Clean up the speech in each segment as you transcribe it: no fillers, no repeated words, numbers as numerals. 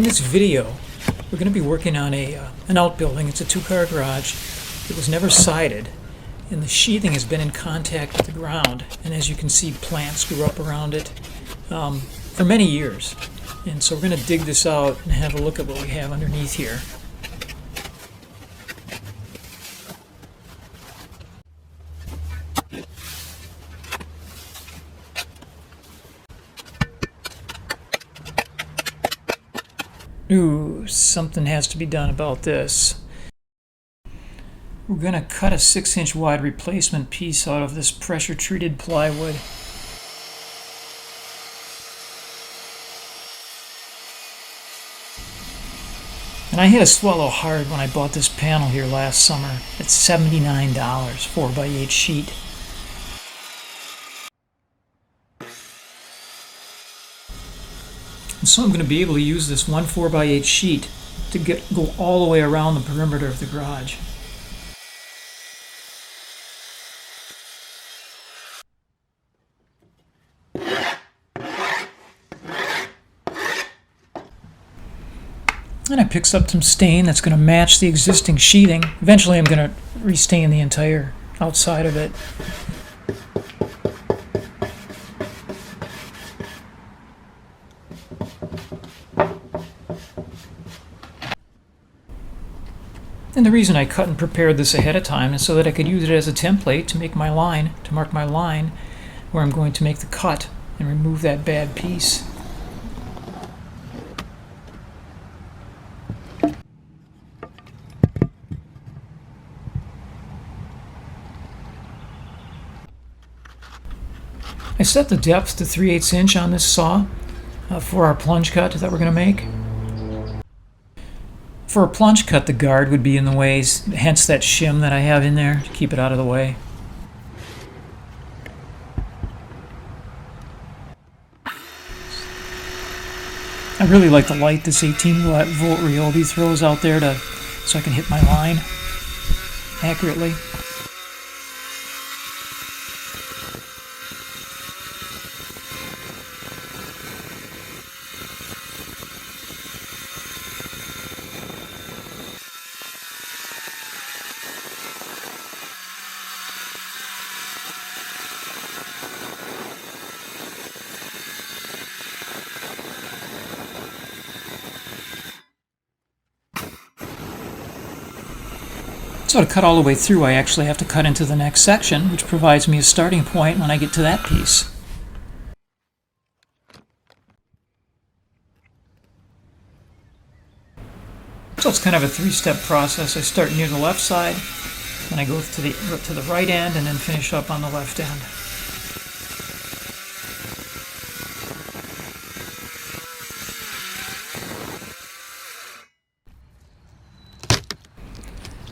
this video, we're going to be working on an outbuilding. It's a two-car garage. It was never sided, and the sheathing has been in contact with the ground. And as you can see, plants grew up around it for many years. And so we're going to dig this out and have a look at what we have underneath here. Ooh, something has to be done about this. We're going to cut a 6-inch wide replacement piece out of this pressure-treated plywood. And I had to swallow hard when I bought this panel here last summer. It's $79, 4x8 sheet. And so I'm going to be able to use this one 4x8 sheet to go all the way around the perimeter of the garage. And I picked up some stain that's going to match the existing sheathing. Eventually I'm going to restain the entire outside of it. And the reason I cut and prepared this ahead of time is so that I could use it as a template to make my line, to mark my line where I'm going to make the cut and remove that bad piece. I set the depth to 3/8 inch on this saw for our plunge cut that we're going to make. For a plunge cut, the guard would be in the way, hence that shim that I have in there to keep it out of the way. I really like the light this 18-volt Ryobi throws out there so I can hit my line accurately. So to cut all the way through, I actually have to cut into the next section, which provides me a starting point when I get to that piece. So it's kind of a three-step process. I start near the left side, then I go to the right end, and then finish up on the left end.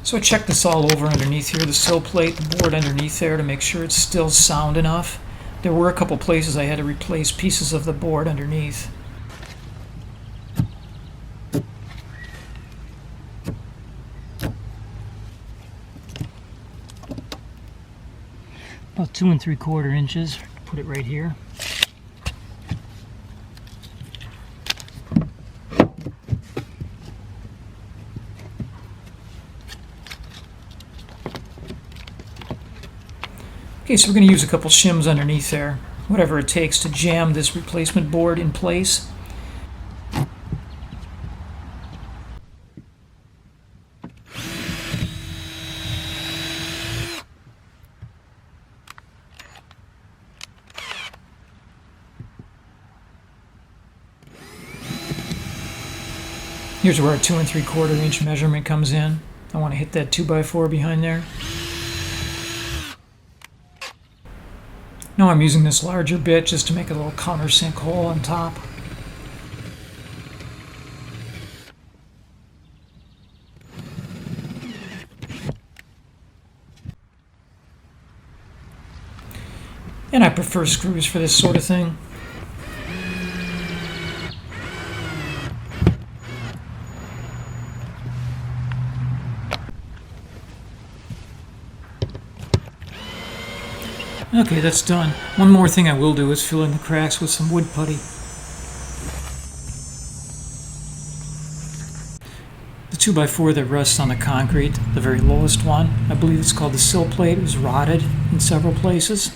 So I checked this all over underneath here, the sill plate, the board underneath there, to make sure it's still sound enough. There were a couple places I had to replace pieces of the board underneath. About 2 3/4 inches. Put it right here. Okay, so we're going to use a couple shims underneath there, whatever it takes to jam this replacement board in place. Here's where our 2 3/4 inch measurement comes in. I want to hit that 2x4 behind there. Now I'm using this larger bit just to make a little countersink hole on top. And I prefer screws for this sort of thing. Okay, that's done. One more thing I will do is fill in the cracks with some wood putty. 2x4 that rests on the concrete, the very lowest one. I believe it's called the sill plate. It was rotted in several places.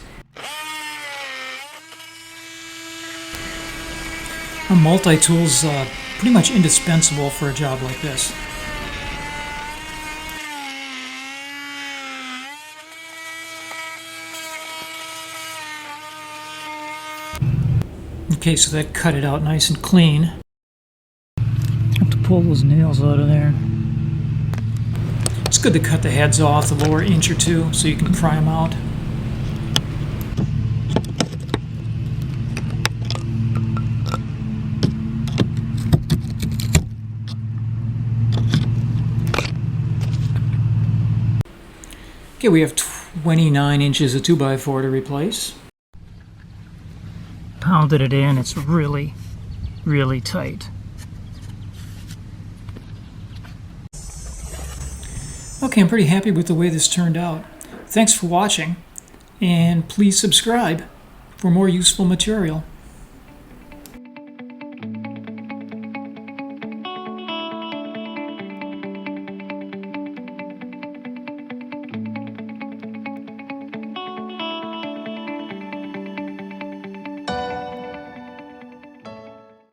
A multi-tool is pretty much indispensable for a job like this. Okay, so that cut it out nice and clean. Have to pull those nails out of there. It's good to cut the heads off the lower inch or two so you can pry them out. Okay, we have 29 inches of 2x4 to replace. Pounded it in, it's really, really tight. Okay, I'm pretty happy with the way this turned out. Thanks for watching, and please subscribe for more useful material.